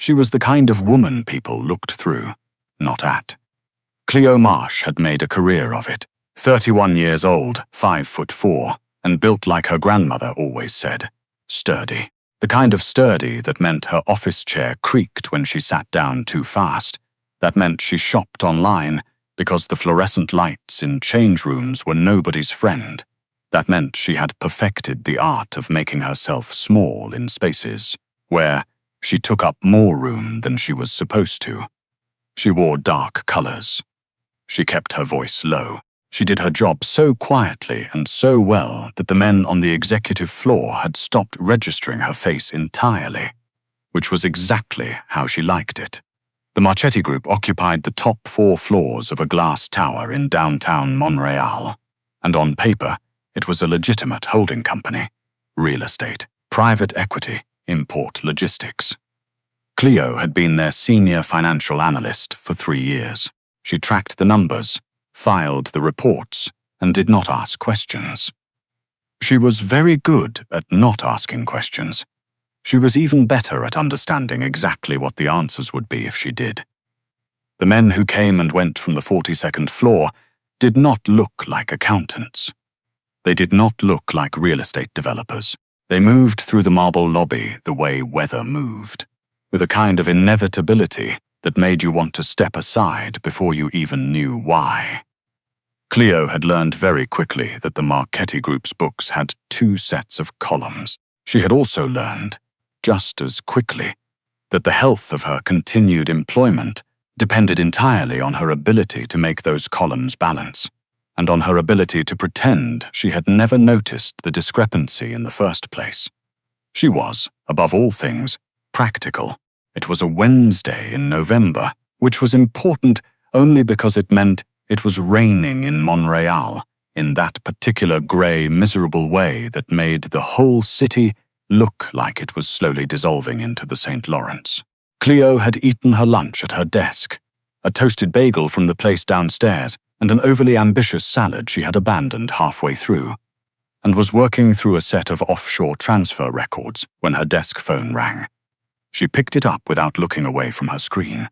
She was the kind of woman people looked through, not at. Cleo Marsh had made a career of it. 31 years old, 5'4", and built like her grandmother always said, sturdy. The kind of sturdy that meant her office chair creaked when she sat down too fast. That meant she shopped online because the fluorescent lights in change rooms were nobody's friend. That meant she had perfected the art of making herself small in spaces where she took up more room than she was supposed to. She wore dark colors. She kept her voice low. She did her job so quietly and so well that the men on the executive floor had stopped registering her face entirely, which was exactly how she liked it. The Marchetti Group occupied the top 4 floors of a glass tower in downtown Montreal, and on paper, it was a legitimate holding company. Real estate, private equity, import logistics. Cleo had been their senior financial analyst for 3 years. She tracked the numbers, filed the reports, and did not ask questions. She was very good at not asking questions. She was even better at understanding exactly what the answers would be if she did. The men who came and went from the 42nd floor did not look like accountants. They did not look like real estate developers. They moved through the marble lobby the way weather moved, with a kind of inevitability that made you want to step aside before you even knew why. Cleo had learned very quickly that the Marchetti Group's books had 2 sets of columns. She had also learned, just as quickly, that the health of her continued employment depended entirely on her ability to make those columns balance, and on her ability to pretend she had never noticed the discrepancy in the first place. She was, above all things, practical. It was a Wednesday in November, which was important only because it meant it was raining in Montreal, in that particular grey, miserable way that made the whole city look like it was slowly dissolving into the St. Lawrence. Cleo had eaten her lunch at her desk, a toasted bagel from the place downstairs and an overly ambitious salad she had abandoned halfway through, and was working through a set of offshore transfer records when her desk phone rang. She picked it up without looking away from her screen.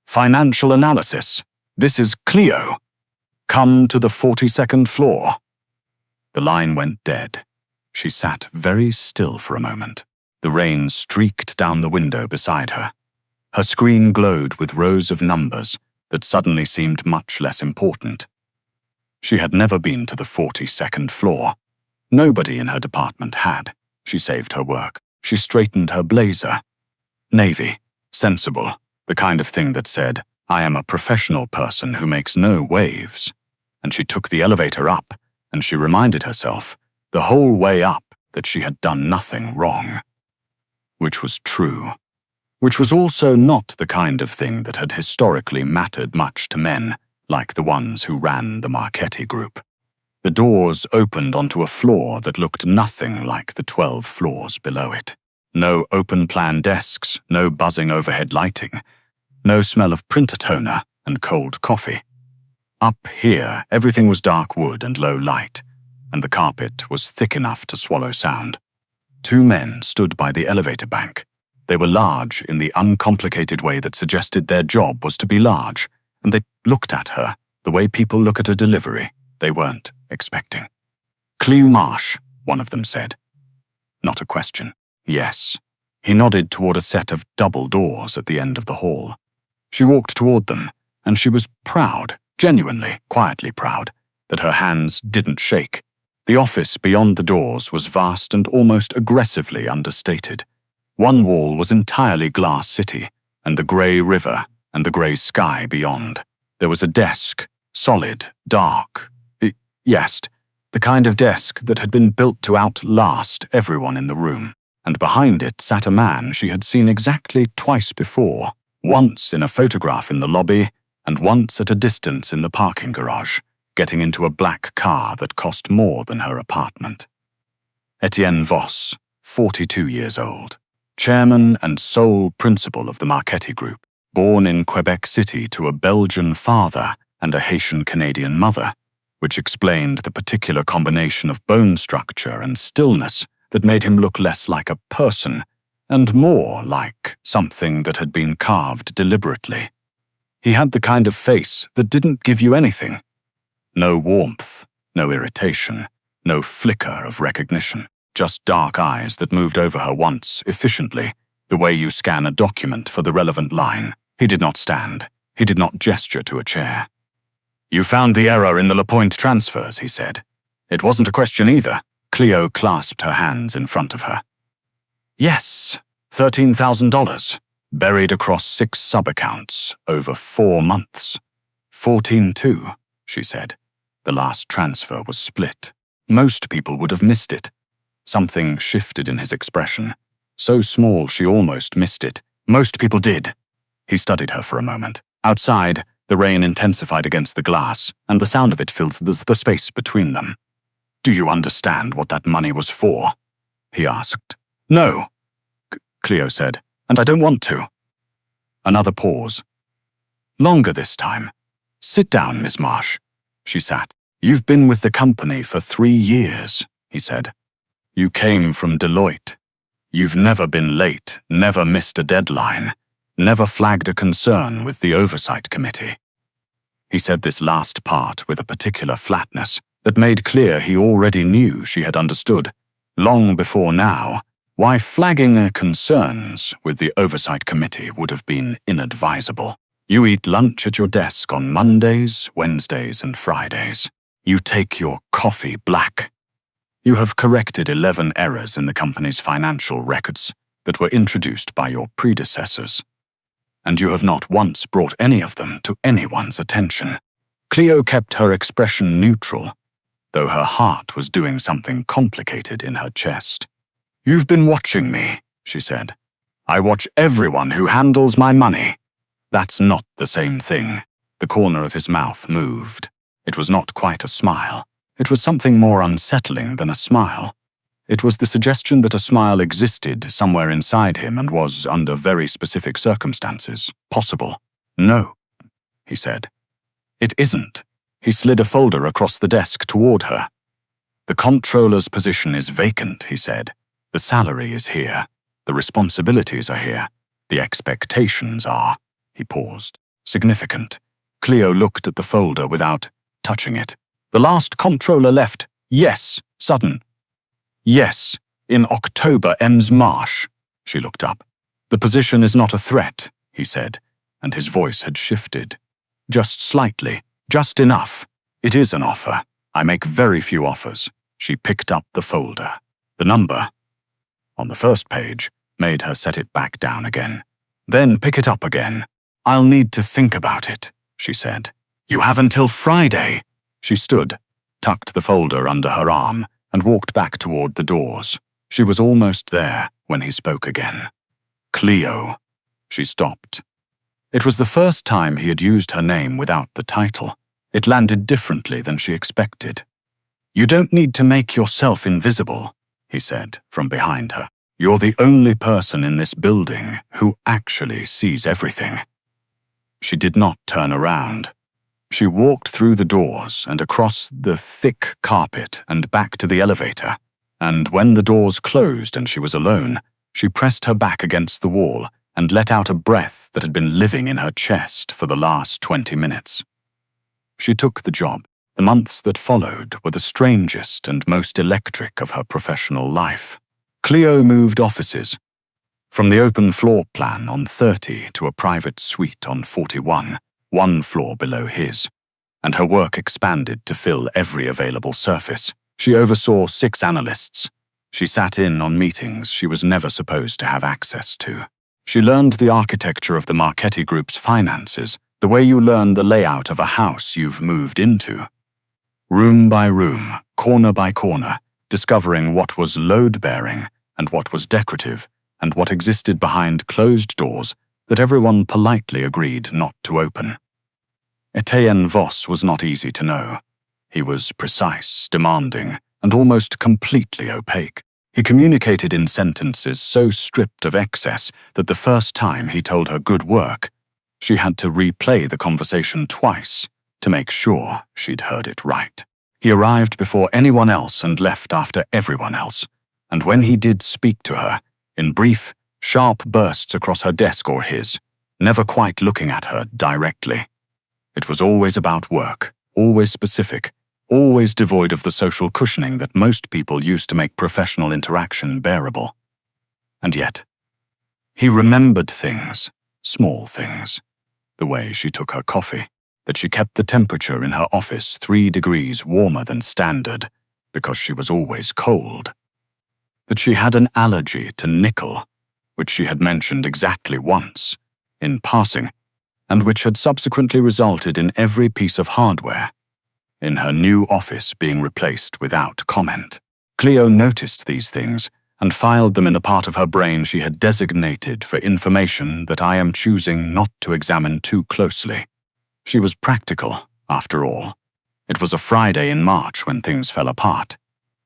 "Financial analysis. This is Cleo. Come to the 42nd floor." The line went dead. She sat very still for a moment. The rain streaked down the window beside her. Her screen glowed with rows of numbers that suddenly seemed much less important. She had never been to the 42nd floor. Nobody in her department had. She saved her work. She straightened her blazer. Navy, sensible, the kind of thing that said, "I am a professional person who makes no waves." And she took the elevator up, and she reminded herself, the whole way up, that she had done nothing wrong. Which was true. Which was also not the kind of thing that had historically mattered much to men, like the ones who ran the Marchetti Group. The doors opened onto a floor that looked nothing like the 12 floors below it. No open-plan desks, no buzzing overhead lighting, no smell of printer toner and cold coffee. Up here, everything was dark wood and low light, and the carpet was thick enough to swallow sound. 2 men stood by the elevator bank. They were large in the uncomplicated way that suggested their job was to be large, and they looked at her the way people look at a delivery they weren't expecting. "Cleo Marsh," one of them said. Not a question. Yes. He nodded toward a set of double doors at the end of the hall. She walked toward them, and she was proud, genuinely, quietly proud, that her hands didn't shake. The office beyond the doors was vast and almost aggressively understated. One wall was entirely Glass City, and the grey river and the grey sky beyond. There was a desk, solid, dark. Yes, the kind of desk that had been built to outlast everyone in the room. And behind it sat a man she had seen exactly twice before, once in a photograph in the lobby, and once at a distance in the parking garage, getting into a black car that cost more than her apartment. Etienne Voss, 42 years old, chairman and sole principal of the Marchetti Group, born in Quebec City to a Belgian father and a Haitian-Canadian mother, which explained the particular combination of bone structure and stillness that made him look less like a person and more like something that had been carved deliberately. He had the kind of face that didn't give you anything. No warmth, no irritation, no flicker of recognition, just dark eyes that moved over her once, efficiently, the way you scan a document for the relevant line. He did not stand. He did not gesture to a chair. "You found the error in the LaPointe transfers," he said. "It wasn't a question either." Cleo clasped her hands in front of her. "Yes, $13,000, buried across 6 sub-accounts over 4 months. 14-2, she said. The last transfer was split. Most people would have missed it. Something shifted in his expression. So small she almost missed it. Most people did. He studied her for a moment. Outside, the rain intensified against the glass, and the sound of it filled the space between them. "Do you understand what that money was for?" he asked. "No," Cleo said, "and I don't want to." Another pause. Longer this time. "Sit down, Miss Marsh." She sat. "You've been with the company for 3 years," he said. "You came from Deloitte. You've never been late, never missed a deadline, never flagged a concern with the Oversight Committee." He said this last part with a particular flatness that made clear he already knew she had understood, long before now, why flagging concerns with the Oversight Committee would have been inadvisable. You eat lunch at your desk on Mondays, Wednesdays, and Fridays. You take your coffee black. You have corrected 11 errors in the company's financial records that were introduced by your predecessors, and you have not once brought any of them to anyone's attention. Cleo kept her expression neutral, though her heart was doing something complicated in her chest. "You've been watching me," she said. "I watch everyone who handles my money." "That's not the same thing." The corner of his mouth moved. It was not quite a smile. It was something more unsettling than a smile. It was the suggestion that a smile existed somewhere inside him and was, under very specific circumstances, possible. "No," he said. "It isn't." He slid a folder across the desk toward her. "The comptroller's position is vacant," he said. "The salary is here. The responsibilities are here. The expectations are." He paused. Significant. Cleo looked at the folder without touching it. "The last comptroller left, yes, sudden." "Yes, in October, Ems Marsh." She looked up. "The position is not a threat," he said, and his voice had shifted. "Just slightly, just enough. It is an offer. I make very few offers." She picked up the folder. The number, on the first page, made her set it back down again. "Then pick it up again." "I'll need to think about it," she said. "You have until Friday." She stood, tucked the folder under her arm, and walked back toward the doors. She was almost there when he spoke again. "Cleo." She stopped. It was the first time he had used her name without the title. It landed differently than she expected. "You don't need to make yourself invisible," he said from behind her. "You're the only person in this building who actually sees everything." She did not turn around. She walked through the doors and across the thick carpet and back to the elevator, and when the doors closed and she was alone, she pressed her back against the wall and let out a breath that had been living in her chest for the last 20 minutes. She took the job. The months that followed were the strangest and most electric of her professional life. Cleo moved offices, from the open floor plan on 30 to a private suite on 41, 1 floor below his, and her work expanded to fill every available surface. She oversaw 6 analysts. She sat in on meetings she was never supposed to have access to. She learned the architecture of the Marchetti Group's finances, the way you learn the layout of a house you've moved into. Room by room, corner by corner, discovering what was load-bearing and what was decorative, and what existed behind closed doors that everyone politely agreed not to open. Etienne Voss was not easy to know. He was precise, demanding, and almost completely opaque. He communicated in sentences so stripped of excess that the first time he told her good work, she had to replay the conversation twice to make sure she'd heard it right. He arrived before anyone else and left after everyone else, and when he did speak to her, in brief, sharp bursts across her desk or his, never quite looking at her directly. It was always about work, always specific, always devoid of the social cushioning that most people use to make professional interaction bearable. And yet, he remembered things, small things. The way she took her coffee, that she kept the temperature in her office 3 degrees warmer than standard because she was always cold. That she had an allergy to nickel, which she had mentioned exactly once, in passing, and which had subsequently resulted in every piece of hardware in her new office being replaced without comment. Cleo noticed these things and filed them in the part of her brain she had designated for information that I am choosing not to examine too closely. She was practical, after all. It was a Friday in March when things fell apart.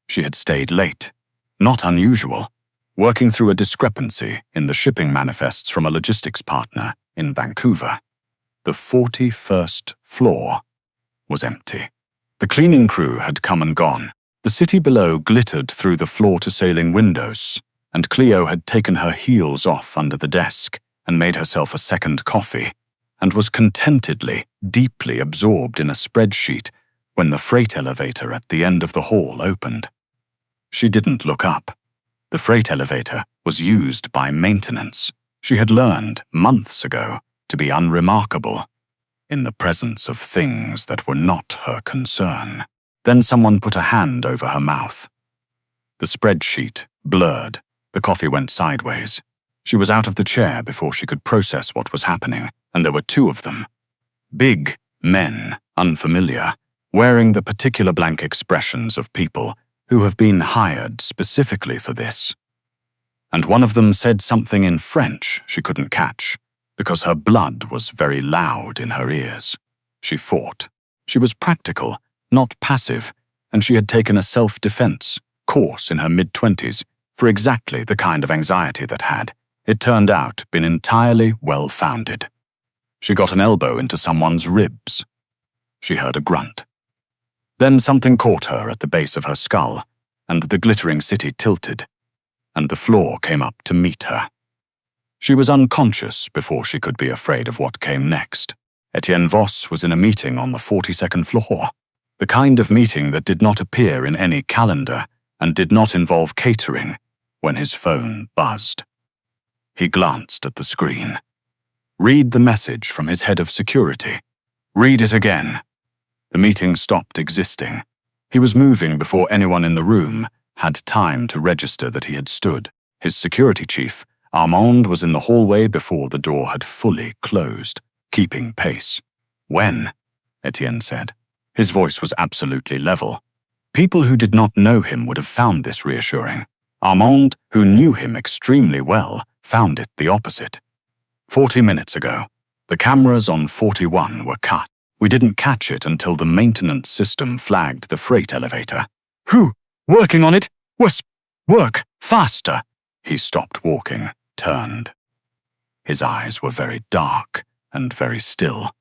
She had stayed late, not unusual, working through a discrepancy in the shipping manifests from a logistics partner in Vancouver. The 41st floor was empty. The cleaning crew had come and gone. The city below glittered through the floor-to-ceiling windows, and Cleo had taken her heels off under the desk and made herself a second coffee, and was contentedly, deeply absorbed in a spreadsheet when the freight elevator at the end of the hall opened. She didn't look up. The freight elevator was used by maintenance. She had learned, months ago, to be unremarkable in the presence of things that were not her concern. Then someone put a hand over her mouth. The spreadsheet blurred. The coffee went sideways. She was out of the chair before she could process what was happening, and there were 2 of them. Big men, unfamiliar, wearing the particular blank expressions of people who have been hired specifically for this. And one of them said something in French she couldn't catch, because her blood was very loud in her ears. She fought. She was practical, not passive, and she had taken a self-defense course in her mid-20s for exactly the kind of anxiety that had, it turned out, been entirely well-founded. She got an elbow into someone's ribs. She heard a grunt. Then something caught her at the base of her skull, and the glittering city tilted, and the floor came up to meet her. She was unconscious before she could be afraid of what came next. Etienne Voss was in a meeting on the 42nd floor, the kind of meeting that did not appear in any calendar and did not involve catering, when his phone buzzed. He glanced at the screen. Read the message from his head of security. Read it again. The meeting stopped existing. He was moving before anyone in the room had time to register that he had stood. His security chief, Armand, was in the hallway before the door had fully closed, keeping pace. "When?" Etienne said. His voice was absolutely level. People who did not know him would have found this reassuring. Armand, who knew him extremely well, found it the opposite. 40 minutes ago. The cameras on 41 were cut. We didn't catch it until the maintenance system flagged the freight elevator. "Who? Working on it? Work, faster!" He stopped walking, turned. His eyes were very dark and very still,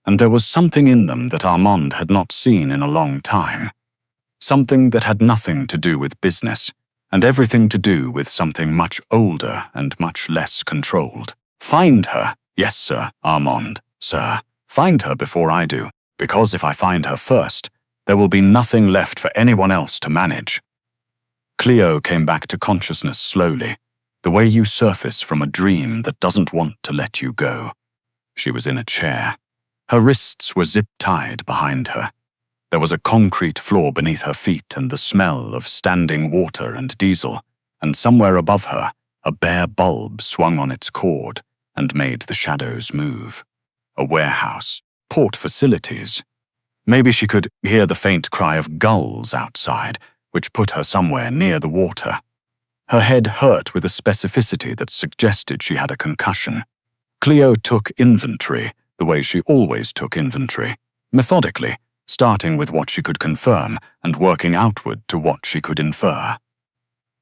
and there was something in them that Armand had not seen in a long time. Something that had nothing to do with business, and everything to do with something much older and much less controlled. "Find her." "Yes, sir, Armand, sir. Find her before I do, because if I find her first, there will be nothing left for anyone else to manage." Cleo came back to consciousness slowly, the way you surface from a dream that doesn't want to let you go. She was in a chair. Her wrists were zip-tied behind her. There was a concrete floor beneath her feet and the smell of standing water and diesel, and somewhere above her, a bare bulb swung on its cord and made the shadows move. A warehouse, port facilities. Maybe she could hear the faint cry of gulls outside, which put her somewhere near the water. Her head hurt with a specificity that suggested she had a concussion. Cleo took inventory the way she always took inventory, methodically, starting with what she could confirm and working outward to what she could infer.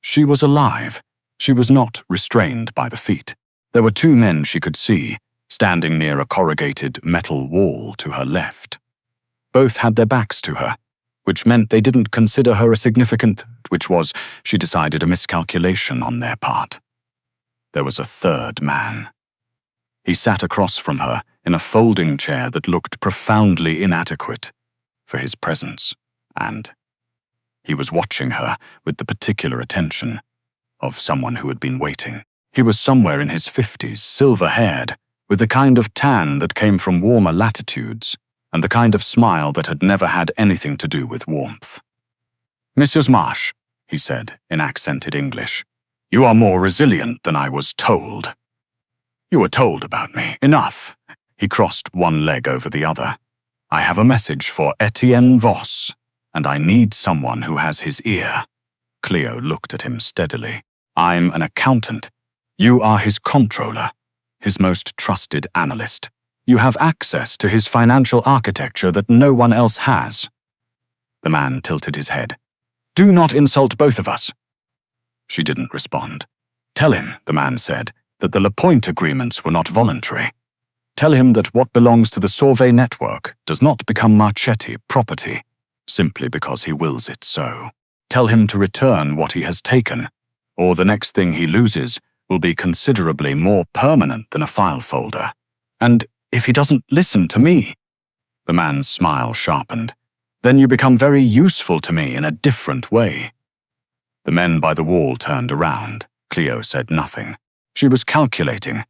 She was alive. She was not restrained by the feet. There were 2 men she could see, standing near a corrugated metal wall to her left. Both had their backs to her, which meant they didn't consider her a significant, which was, she decided, a miscalculation on their part. there was a third man. He sat across from her in a folding chair that looked profoundly inadequate for his presence, and he was watching her with the particular attention of someone who had been waiting. He was somewhere in his 50s, silver-haired, with the kind of tan that came from warmer latitudes, and the kind of smile that had never had anything to do with warmth. "Mrs. Marsh," he said in accented English, "you are more resilient than I was told." "You were told about me. Enough." He crossed one leg over the other. "I have a message for Etienne Voss, and I need someone who has his ear." Cleo looked at him steadily. "I'm an accountant. You are his controller, his most trusted analyst. You have access to his financial architecture that no one else has." The man tilted his head. "Do not insult both of us." She didn't respond. "Tell him," the man said, "that the LaPointe agreements were not voluntary. Tell him that what belongs to the Sauvé network does not become Marchetti property simply because he wills it so. Tell him to return what he has taken, or the next thing he loses will be considerably more permanent than a file folder. And if he doesn't listen to me," the man's smile sharpened, "then you become very useful to me in a different way." The men by the wall turned around. Cleo said nothing. She was calculating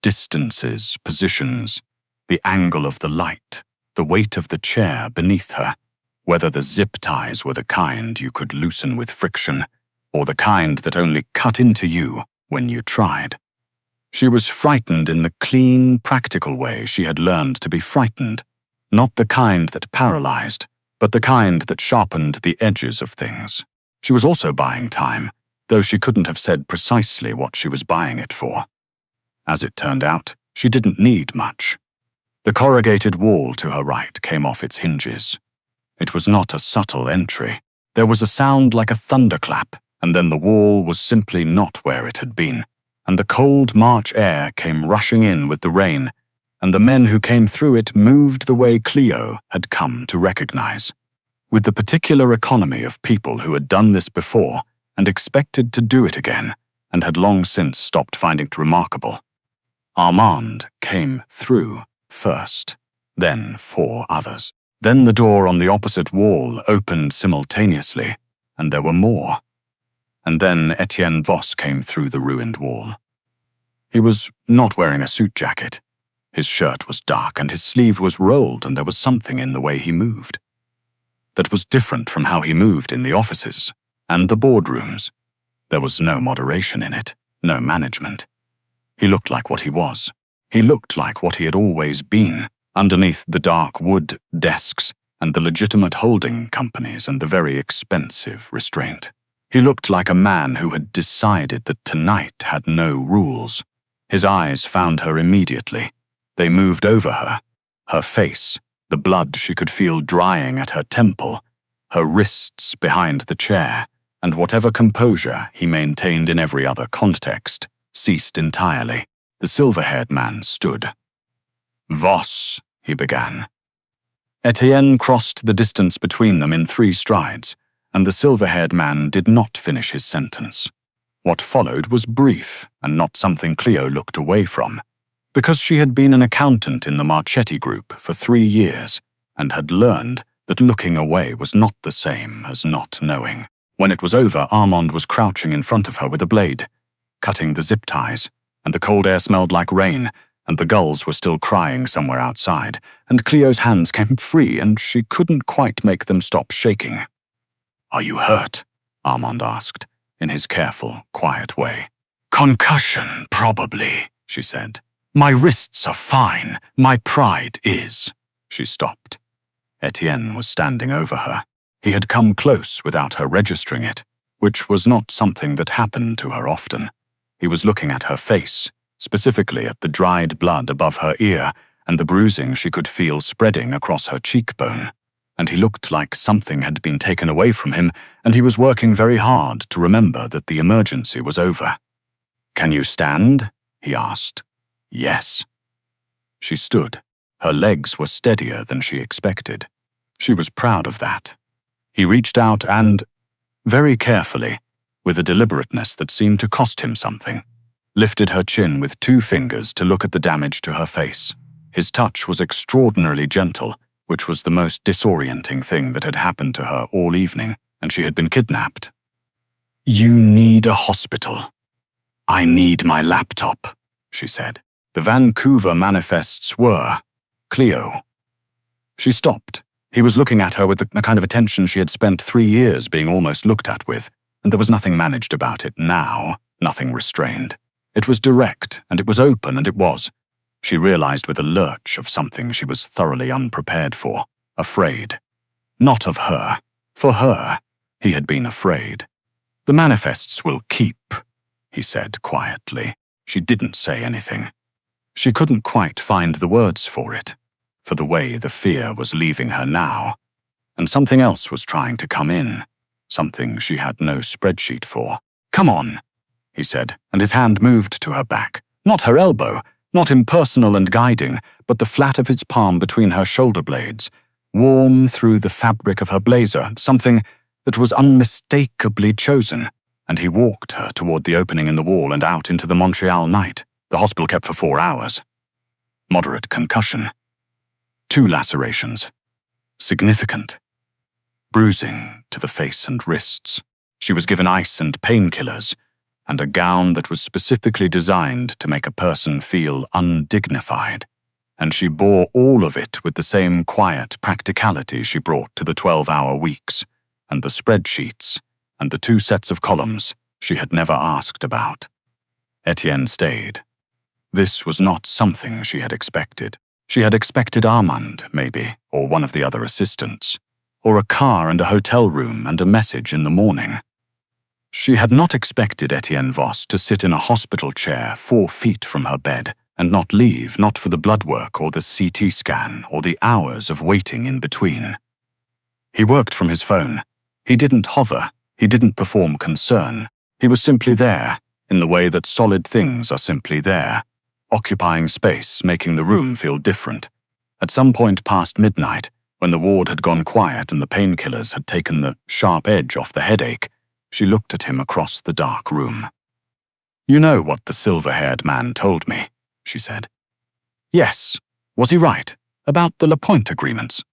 distances, positions, the angle of the light, the weight of the chair beneath her, whether the zip ties were the kind you could loosen with friction, or the kind that only cut into you when you tried. She was frightened in the clean, practical way she had learned to be frightened, not the kind that paralyzed, but the kind that sharpened the edges of things. She was also buying time, though she couldn't have said precisely what she was buying it for. As it turned out, she didn't need much. The corrugated wall to her right came off its hinges. It was not a subtle entry. There was a sound like a thunderclap, and then the wall was simply not where it had been, and the cold March air came rushing in with the rain, and the men who came through it moved the way Cleo had come to recognize, with the particular economy of people who had done this before and expected to do it again, and had long since stopped finding it remarkable. Armand came through first, then 4 others. Then the door on the opposite wall opened simultaneously, and there were more. And then Etienne Voss came through the ruined wall. He was not wearing a suit jacket. His shirt was dark and his sleeve was rolled, and there was something in the way he moved that was different from how he moved in the offices and the boardrooms. There was no moderation in it, no management. He looked like what he was. He looked like what he had always been, underneath the dark wood desks and the legitimate holding companies and the very expensive restraint. He looked like a man who had decided that tonight had no rules. His eyes found her immediately. They moved over her, her face, the blood she could feel drying at her temple, her wrists behind the chair, and whatever composure he maintained in every other context ceased entirely. The silver-haired man stood. "Voss," he began. Etienne crossed the distance between them in 3 strides, and the silver-haired man did not finish his sentence. What followed was brief, and not something Cleo looked away from, because she had been an accountant in the Marchetti Group for 3 years, and had learned that looking away was not the same as not knowing. When it was over, Armand was crouching in front of her with a blade, cutting the zip ties, and the cold air smelled like rain, and the gulls were still crying somewhere outside, and Cleo's hands came free, and she couldn't quite make them stop shaking. "Are you hurt?" Armand asked, in his careful, quiet way. "Concussion, probably," she said. "My wrists are fine. My pride is." She stopped. Etienne was standing over her. He had come close without her registering it, which was not something that happened to her often. He was looking at her face, specifically at the dried blood above her ear and the bruising she could feel spreading across her cheekbone. And he looked like something had been taken away from him, and he was working very hard to remember that the emergency was over. "Can you stand?" he asked. "Yes." She stood. Her legs were steadier than she expected. She was proud of that. He reached out and, very carefully, with a deliberateness that seemed to cost him something, lifted her chin with 2 fingers to look at the damage to her face. His touch was extraordinarily gentle, which was the most disorienting thing that had happened to her all evening, and she had been kidnapped. "You need a hospital. I need my laptop," she said. The Vancouver manifests were Cleo. She stopped. He was looking at her with the kind of attention she had spent 3 years being almost looked at with, and there was nothing managed about it now, nothing restrained. It was direct, and it was open, and it was. She realized with a lurch of something she was thoroughly unprepared for, afraid. Not of her. For her, he had been afraid. "The manifests will keep," he said quietly. She didn't say anything. She couldn't quite find the words for it, for the way the fear was leaving her now, and something else was trying to come in, something she had no spreadsheet for. "Come on," he said, and his hand moved to her back, not her elbow, not impersonal and guiding, but the flat of his palm between her shoulder blades, warm through the fabric of her blazer, something that was unmistakably chosen, and he walked her toward the opening in the wall and out into the Montreal night. The hospital kept for 4 hours. Moderate concussion. 2 lacerations. Significant. Bruising to the face and wrists. She was given ice and painkillers, and a gown that was specifically designed to make a person feel undignified, and she bore all of it with the same quiet practicality she brought to the 12-hour weeks, and the spreadsheets, and the 2 sets of columns she had never asked about. Etienne stayed. This was not something she had expected. She had expected Armand, maybe, or one of the other assistants, or a car and a hotel room and a message in the morning. She had not expected Etienne Voss to sit in a hospital chair 4 feet from her bed and not leave, not for the blood work or the CT scan or the hours of waiting in between. He worked from his phone. He didn't hover. He didn't perform concern. He was simply there, in the way that solid things are simply there, occupying space, making the room feel different. At some point past midnight, when the ward had gone quiet and the painkillers had taken the sharp edge off the headache, she looked at him across the dark room. "You know what the silver-haired man told me," she said. "Yes. Was he right? About the LaPointe agreements?"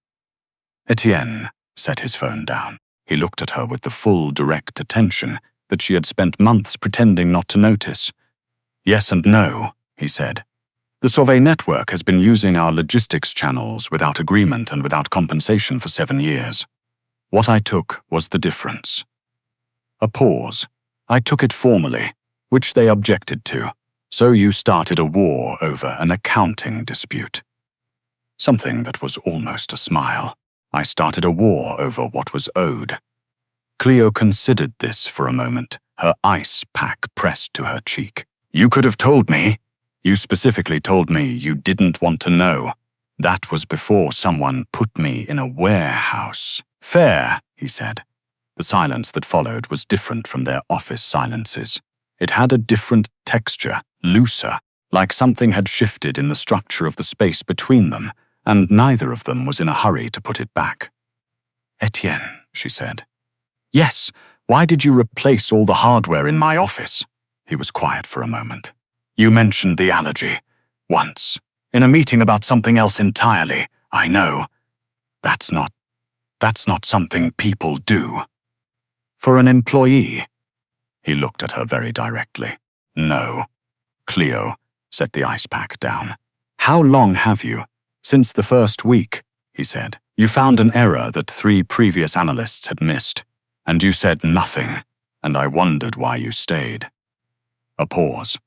Etienne set his phone down. He looked at her with the full, direct attention that she had spent months pretending not to notice. "Yes and no," he said. "The Sauvé network has been using our logistics channels without agreement and without compensation for 7 years. What I took was the difference." A pause. "I took it formally, which they objected to. So you started a war over an accounting dispute." Something that was almost a smile. "I started a war over what was owed." Cleo considered this for a moment, her ice pack pressed to her cheek. "You could have told me. You specifically told me you didn't want to know. That was before someone put me in a warehouse." "Fair," he said. The silence that followed was different from their office silences. It had a different texture, looser, like something had shifted in the structure of the space between them, and neither of them was in a hurry to put it back. "Etienne," she said. "Yes, why did you replace all the hardware in my office?" He was quiet for a moment. "You mentioned the allergy. Once. In a meeting about something else entirely. I know. That's not something people do. For an employee." He looked at her very directly. "No." Cleo set the ice pack down. "How long have you?" "Since the first week," he said. "You found an error that 3 previous analysts had missed, and you said nothing, and I wondered why you stayed." A pause.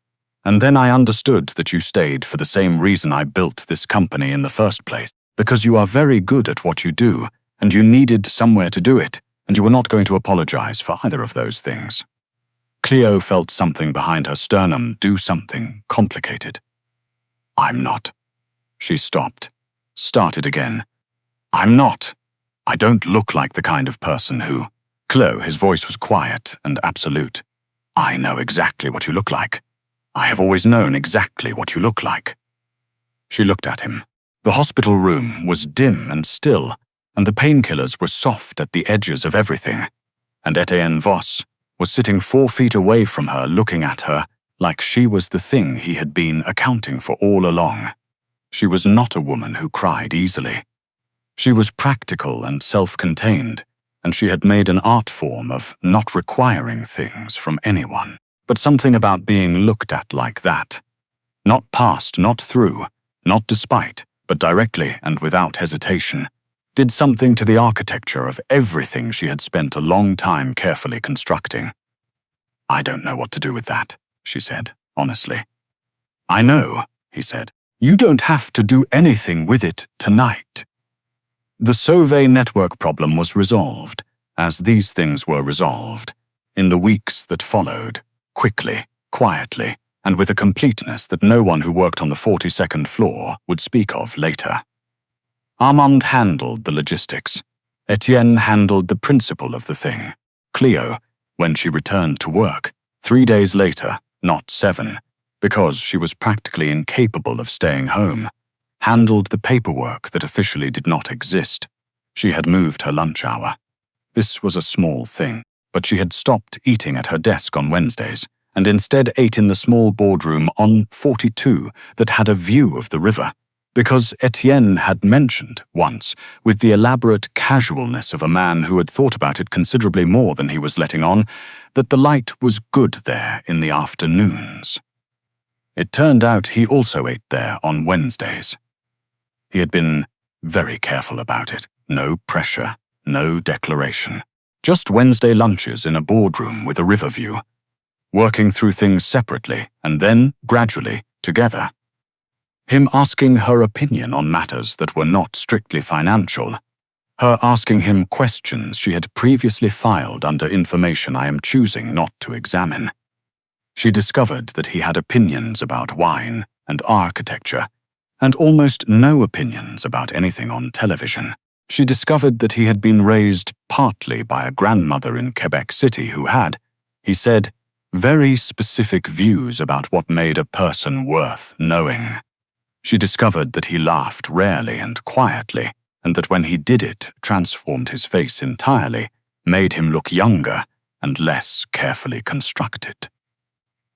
"And then I understood that you stayed for the same reason I built this company in the first place, because you are very good at what you do, and you needed somewhere to do it, and you were not going to apologize for either of those things." Cleo felt something behind her sternum do something complicated. "I'm not." She stopped, started again. "I'm not. I don't look like the kind of person who—" Cleo, his voice was quiet and absolute. "I know exactly what you look like. I have always known exactly what you look like." She looked at him. The hospital room was dim and still, and the painkillers were soft at the edges of everything, and Etienne Voss was sitting 4 feet away from her looking at her, like she was the thing he had been accounting for all along. She was not a woman who cried easily. She was practical and self-contained, and she had made an art form of not requiring things from anyone. But something about being looked at like that, not past, not through, not despite, but directly and without hesitation, did something to the architecture of everything she had spent a long time carefully constructing. "I don't know what to do with that," she said, honestly. "I know," he said. "You don't have to do anything with it tonight." The Sauvé network problem was resolved, as these things were resolved, in the weeks that followed, quickly, quietly, and with a completeness that no one who worked on the 42nd floor would speak of later. Armand handled the logistics. Etienne handled the principle of the thing. Cleo, when she returned to work, 3 days later, not 7, because she was practically incapable of staying home, handled the paperwork that officially did not exist. She had moved her lunch hour. This was a small thing, but she had stopped eating at her desk on Wednesdays and instead ate in the small boardroom on 42 that had a view of the river, because Etienne had mentioned once, with the elaborate casualness of a man who had thought about it considerably more than he was letting on, that the light was good there in the afternoons. It turned out he also ate there on Wednesdays. He had been very careful about it. No pressure, no declaration. Just Wednesday lunches in a boardroom with a river view, working through things separately and then, gradually, together. Him asking her opinion on matters that were not strictly financial. Her asking him questions she had previously filed under information I am choosing not to examine. She discovered that he had opinions about wine and architecture, and almost no opinions about anything on television. She discovered that he had been raised partly by a grandmother in Quebec City who had, he said, very specific views about what made a person worth knowing. She discovered that he laughed rarely and quietly, and that when he did it, transformed his face entirely, made him look younger and less carefully constructed.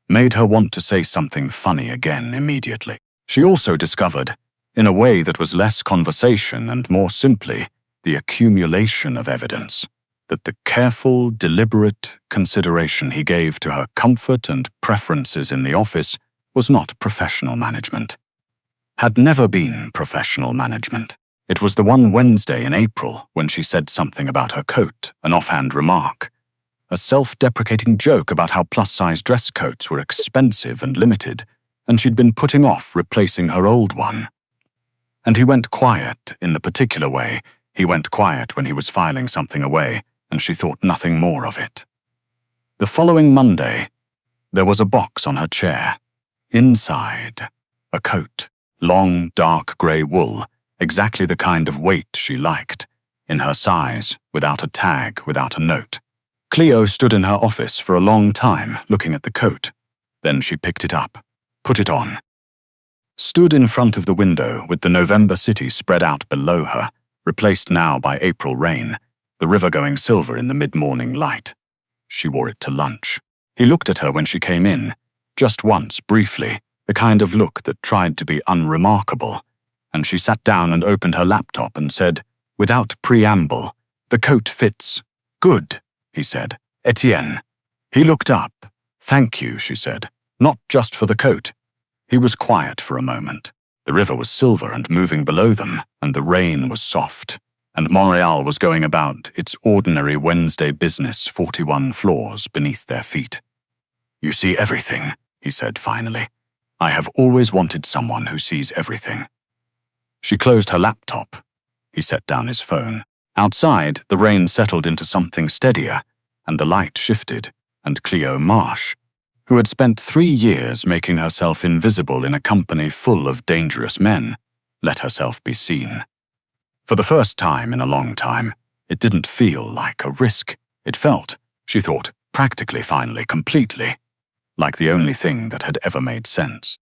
Made her want to say something funny again immediately. She also discovered, in a way that was less conversation and more simply the accumulation of evidence, that the careful, deliberate consideration he gave to her comfort and preferences in the office was not professional management. Had never been professional management. It was the one Wednesday in April when she said something about her coat, an offhand remark, a self-deprecating joke about how plus-size dress coats were expensive and limited, and she'd been putting off replacing her old one. And he went quiet in the particular way. He went quiet when he was filing something away, and she thought nothing more of it. The following Monday, there was a box on her chair. Inside, a coat, long, dark grey wool, exactly the kind of weight she liked, in her size, without a tag, without a note. Cleo stood in her office for a long time, looking at the coat. Then she picked it up, put it on. Stood in front of the window with the November city spread out below her, replaced now by April rain, the river going silver in the mid-morning light. She wore it to lunch. He looked at her when she came in, just once, briefly, the kind of look that tried to be unremarkable, and she sat down and opened her laptop and said, without preamble, "The coat fits." "Good," he said. "Etienne." He looked up. "Thank you," she said. "Not just for the coat." He was quiet for a moment. The river was silver and moving below them, and the rain was soft, and Montreal was going about its ordinary Wednesday business 41 floors beneath their feet. "You see everything," he said finally. "I have always wanted someone who sees everything." She closed her laptop. He set down his phone. Outside, the rain settled into something steadier, and the light shifted, and Cleo Marsh, who had spent 3 years making herself invisible in a company full of dangerous men, let herself be seen. For the first time in a long time, it didn't feel like a risk. It felt, she thought, practically, finally, completely, like the only thing that had ever made sense.